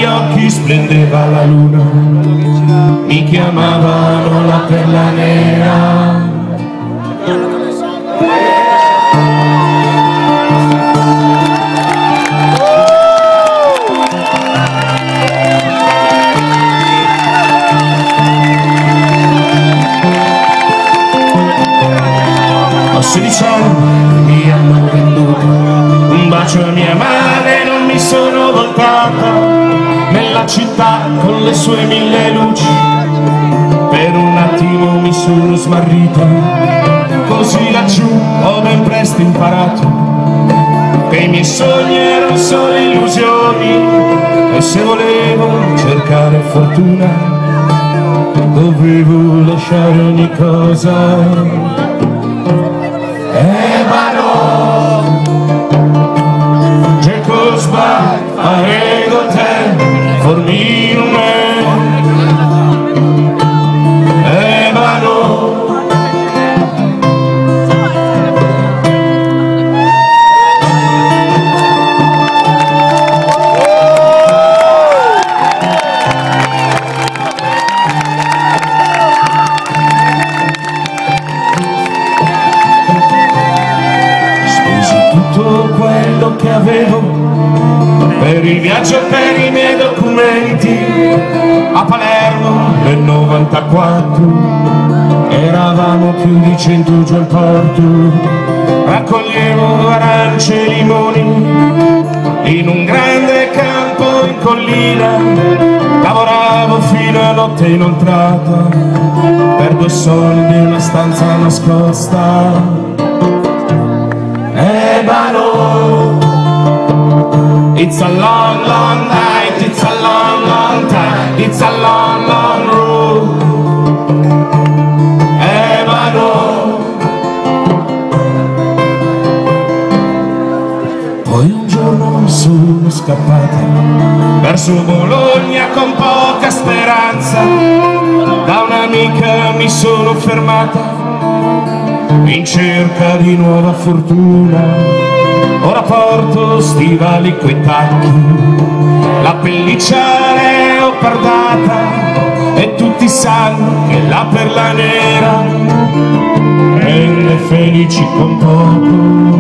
negli occhi splendeva la luna, mi chiamavano la perla nera. A 16 anni mi hanno venduto un bacio a mia madre, non mi sono voltata nella città con le sue 1000 luci. Per un attimo mi sono smarrita, così laggiù ho ben presto imparato che i miei sogni erano solo illusioni, e se volevo cercare fortuna dovevo lasciare ogni cosa. Jacob's back, I ain't got time for me no man. Ebano. Tutto quello che avevo per il viaggio, per i miei documenti a Palermo nel 94. Eravamo più di 100 giù al porto, raccoglievo arance e limoni in un grande campo in collina. Lavoravo fino a notte inoltrata per 2 soldi in una stanza nascosta. Ebano. It's a long, long night, it's a long, long time, it's a long, long road. Ebano. Poi un giorno sono scappata verso Bologna con poca speranza. Da un'amica mi sono fermata in cerca di nuova fortuna. Ora porto stivali coi tacchi, la pelliccia leopardata, e tutti sanno che la perla nera rende felici con poco.